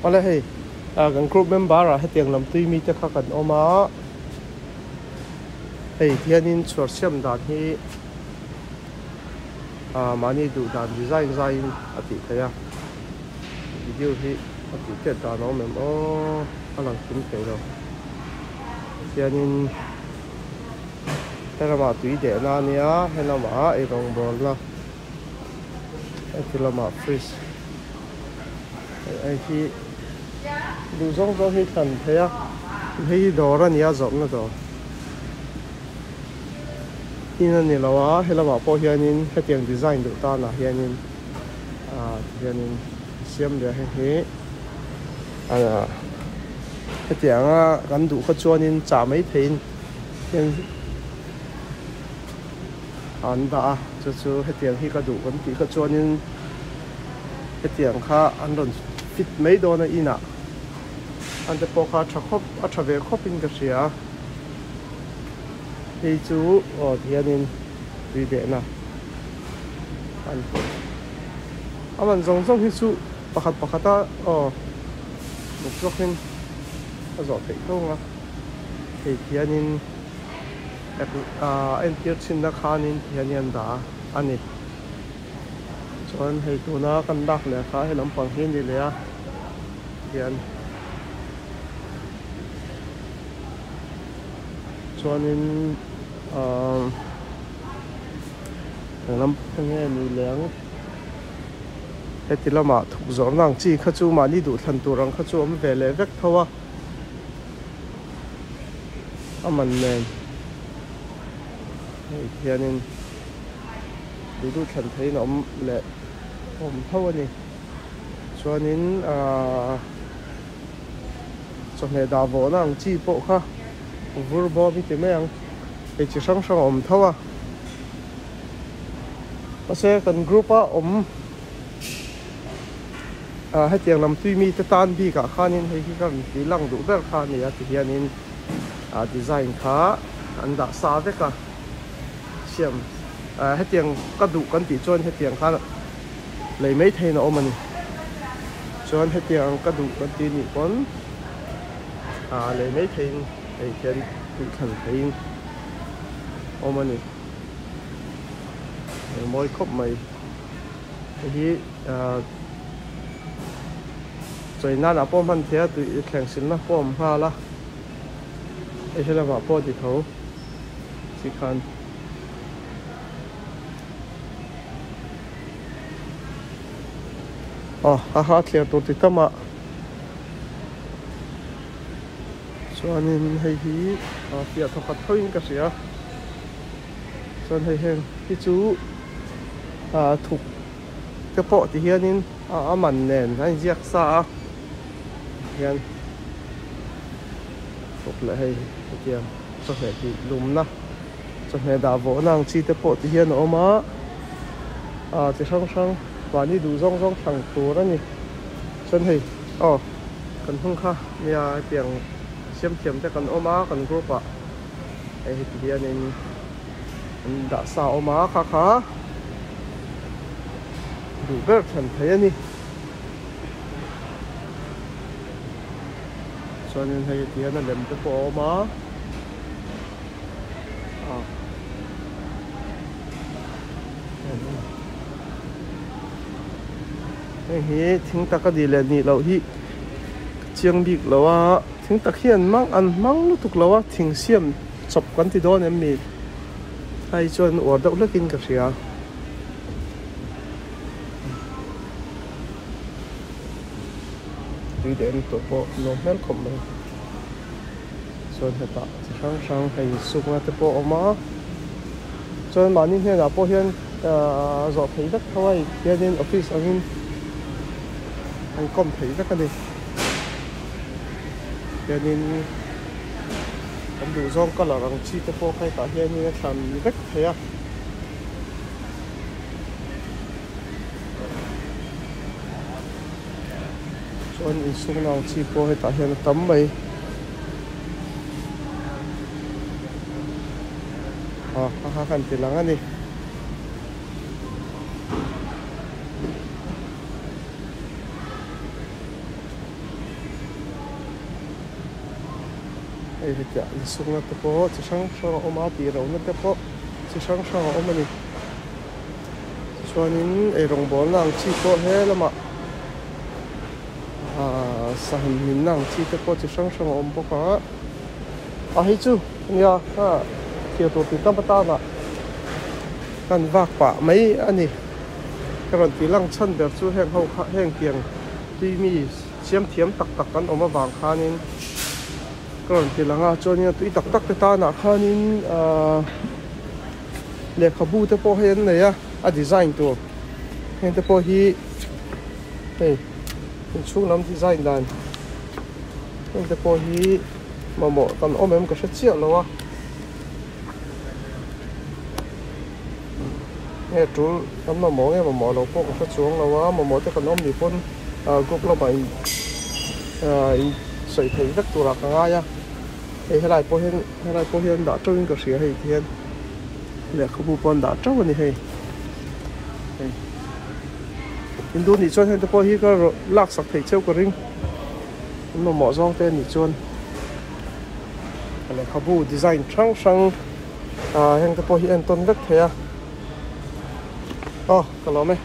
ala hei kan group member a hetiang lam tui mi te kha kan oma hei hianin chuar siam dan hi mani du dan design ati thaya video hi ati te dan om em o alang tin ke lo hianin helama tui de na nia helama e rong bol na helama freeze ai hi du zong hi than thaya hei dora nia zom na do ina ni lawa helama po hianin hetiang design du ta na hianin siam de he hetiang kan du kha chuanin cha mai thein hian an da chu hetiang hi ka du kan ti kha chuanin hetiang kha an ron fit mai do na ina an te po kha thakop a thave khopin ka sia hei chu hianin tui de na an aman zong hi chu pakhata muk zokin a zo thei thonga hei hianin en tier chin na khanin hianin da ani chuan hei tuna kan dak le kha he lampang hin ni le a hian chuanin lam nghe ni leng heti lama thuk zor nang chi kha chu mani du thlan turang kha chu am ve le vek thowa aman nen hianin du thlan thein om le om thaw ani chuanin chone da vo nang chi po kha vur bo mi te meng e chi sang om thawa ase kan group a om hetiang lam tui mi te tan bi ka khanin hei hi kan ti lang du ber kha ni a ti hianin design kha an da sa ve ka siam hetiang ka du kan ti chuan hetiang kha lei mai thein om ani chuan hetiang ka du kan ti ni kon lei mai thein ei chen tu than thein om ani moi khop mai hi choi nan apom han thia tu thleng sin na pom ha la e hela ma po ti tho chi khan ha thia tu ti tama chuanin hei hi pia thokat thoin ka sia chuan hei heng hi chu thuk te po ti hianin aman nen han ziak sa hian thuk la hei tiang cho he ti lum na cho he da vo nang chi te po ti hian oma ti sang wani du zong thang tur ani chuan hei kan hung kha nia tiang siam thiam te kan oma kan group a ei ti hianin da sa oma kha du ber than thei ani chuanin hei ti hian a lem te po oma hei hi thing taka di le ni lo hi chiang bik lawa thing tak hian mang lu tuk lawa thing siam chop kan ti don em mi ai chuan or deuh lekin ka ria tui den to po no mel khom mai chuan heta sang hei sukna te po oma chuan mani hne na po hian zo thei vek thawai hianin office angin an kom thei vek ani hianin kan du zong kala rang chi te po khai ka hianin thlan vek theya chuan in sung nang chi po heta hian tam mai kan ti lang ani hei hetia in sunga te po chi sang sang oma ti ro na te po chi sang sang oma ni chuanin ei rong bol nang chi po he lama sahan min nang chi te po chi sang sang om boka hei chu nia kia tu ti tam ta na kan vak pa mai ani karon ti lang chan ber chu heng ho kha heng kiang ti mi siam thiam tak tak kan oma wang khanin karon ti langa chonia tui tak tak te ta na khanin le khabu te po hen ne ya a design tu hen te po hi hei in chung lam design dan hen te po hi mamo kan omem ka sha chia lo wa nghe chú lắm mà mỏ nghe mà mỏ lẩu phong phát xuống là quá mà mỏ tới còn ôm thì phun gục là bảy sợi thấy rất tù lạc ngay á thì hay lại po hiền đã trôi cái sữa hay thiên lẽ không bu pon đã trôi này hay Indo ni chọn hay tới po hi cái lạc sặc thấy treo cái ring mà mỏ rong tên ni chọn lẽ không bu design trắng sang hay tới po hi anh tôn rất thế à cái lỗ mày